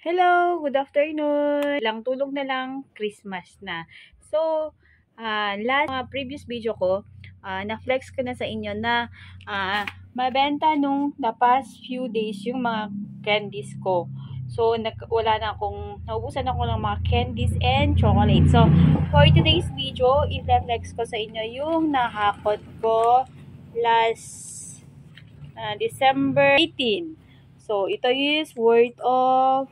Hello, good afternoon. Lang tulog na lang, Christmas na. So, previous video ko, na-flex ko na sa inyo na mabenta nung the past few days yung mga candies ko. So, naubusan ako ng mga candies and chocolate. So, for today's video, i-flex ko sa inyo yung nahakot ko last December 18. So, ito is worth of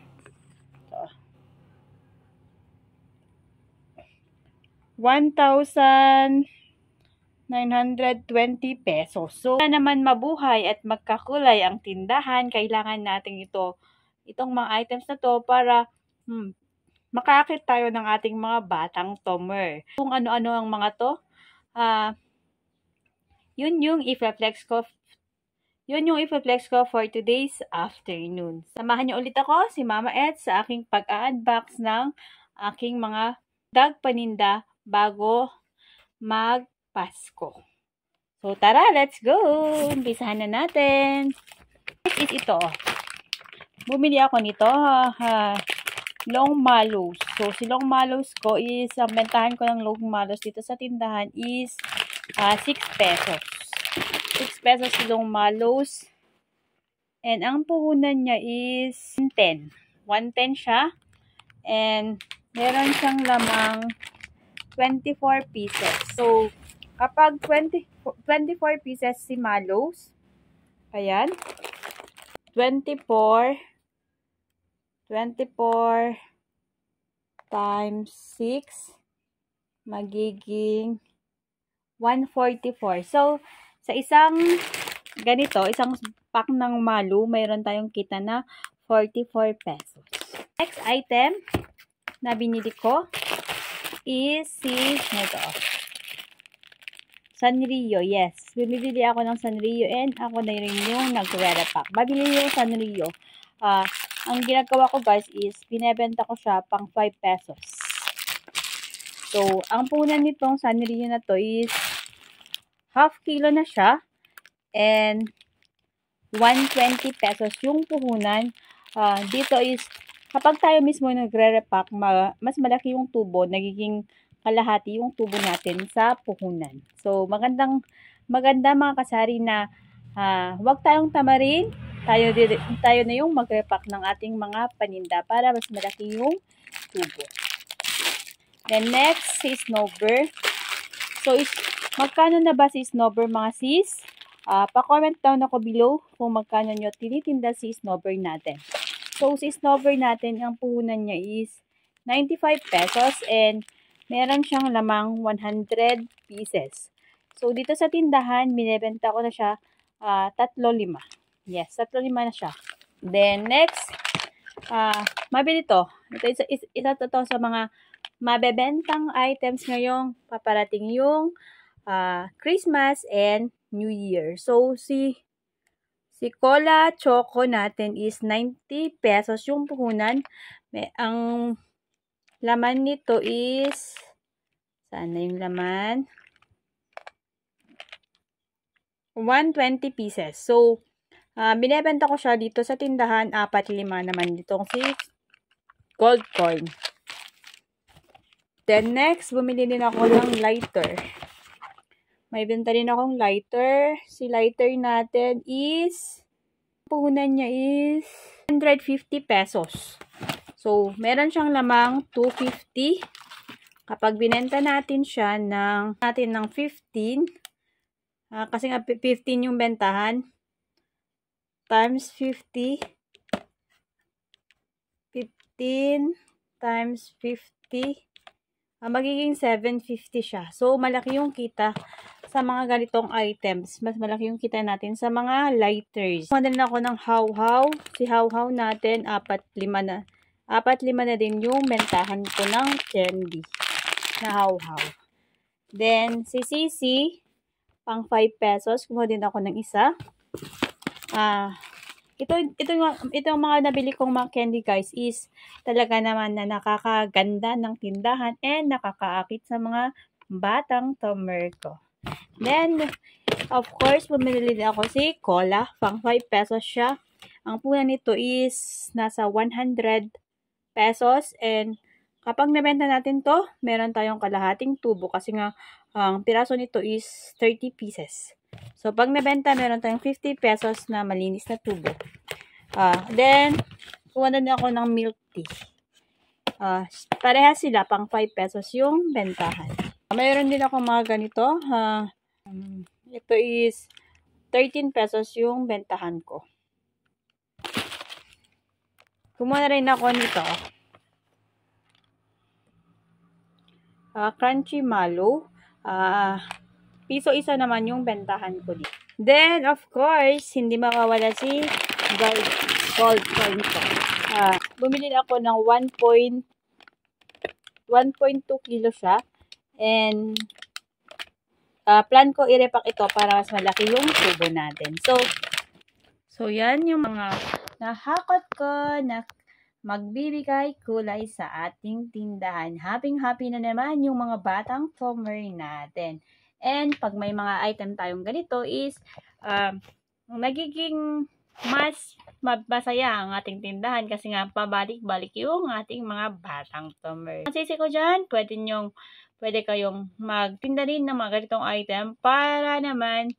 1,920 pesos. So, para naman mabuhay at magkakulay ang tindahan, kailangan natin itong mga items na to para makaakit tayo ng ating mga batang tomer. Kung ano-ano ang mga to, yun yung i-flex ko. Yun yung i-flex ko for today's afternoon. Samahan niyo ulit ako, si Mama Ed, sa aking pag-unbox ng aking mga paninda bago mag-Pasko. So, tara, let's go! Umpisahan na natin. Next is ito. Bumili ako nito, long mallows. So, si long mallows ko is, ang bentahan ko ng long mallows dito sa tindahan is 6 pesos. 6 pesos si long mallows. And ang puhunan niya is 110. 110 siya. And meron siyang lamang 24 pieces. So, kapag 24 pieces si mallows, ayan, 24 times 6, magiging 144. So, sa isang ganito, isang pack ng malo, mayroon tayong kita na 44 pesos. Next item na binili ko is Sanrio. Yes, bumili ako ng Sanrio and ako na rin yung nagre-repack. Babili yung Sanrio. Ang ginagawa ko guys is binebenta ko siya pang 5 pesos. So, ang punan nitong Sanrio na to is half kilo na siya and 120 pesos yung puhunan. Dito is kapag tayo mismo nagre-repack, mas malaki yung tubo, nagiging kalahati yung tubo natin sa puhunan. So, maganda mga kasari na huwag tayong tamarin, tayo na yung mag-repack ng ating mga paninda para mas malaki yung tubo. Then next, si Snowbird. So, magkano na ba si Snowbird mga sis? Pa-comment down ako below kung magkano nyo tinitinda si Snowbird natin. So, si Snowbird natin, ang puhunan niya is 95 pesos and meron siyang lamang 100 pieces. So, dito sa tindahan, binibenta ko na siya 3-5. Yes, 3-5 na siya. Then, next, mabili to. Isa to sa mga mabebentang items ngayong paparating yung Christmas and New Year. So, si Cola Choco natin is 90 pesos yung puhunan. Ang laman nito is, saan na yung laman? 120 pieces. So, binebenta ko siya dito sa tindahan. 4-5 naman ditong si Gold Coin. Then next, bumili din ako ng lighter. May benta rin akong lighter. Si lighter natin is, puhunan niya is 150 pesos. So, meron siyang lamang 250. Kapag binenta natin siya ng 15, kasi nga 15 yung bentahan, times 50, 15 times 50, magiging 750 siya. So, malaki yung kita sa mga ganitong items. Mas malaki yung kita natin sa mga lighters. Kumain na ako ng how-how. Si how-how natin, 4-5 na. 4-5 na din yung bentahan ko ng candy na how-how. Then, si Sisi, pang 5 pesos. Kumuha din ako ng isa. Ito mga nabili kong mga candy guys is talaga naman na nakakaganda ng tindahan and nakakaakit sa mga batang tomer ko. Then, of course, bumili din ako si Cola. Pang 5 pesos siya. Ang puhunan nito is nasa 100 pesos. And kapag nabenta natin to, meron tayong kalahating tubo kasi nga ang piraso nito is 30 pieces. So, pag nabenta, meron tayong 50 pesos na malinis na tubo. Then, kuha na din ako ng milk tea. Parehas sila, pang 5 pesos yung bentahan. Mayroon din ako mga ganito. Ito is 13 pesos yung bentahan ko. Kumuha na rin ako nito. Crunchy Mallow. Piso isa naman yung bentahan ko dito. Then, of course, hindi mawawala si gold coin ko. Bumili ako ng 1.2 kilo siya. And, plan ko i-repack ito para mas malaki yung tubo natin. So yan yung mga nahakot ko na magbibigay kulay sa ating tindahan. Happy na naman yung mga batang farmer natin. And pag may mga item tayong ganito is nagiging mas masaya ang ating tindahan kasi nga pabalik-balik yung ating mga batang farmer. Ang sisi ko dyan, pwede kayong magtinda rin ng mga ganitong item para naman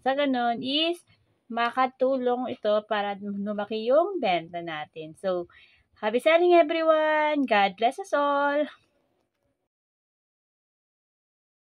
sa ganon is makatulong ito para lumaki yung benta natin. So, happy selling everyone! God bless us all!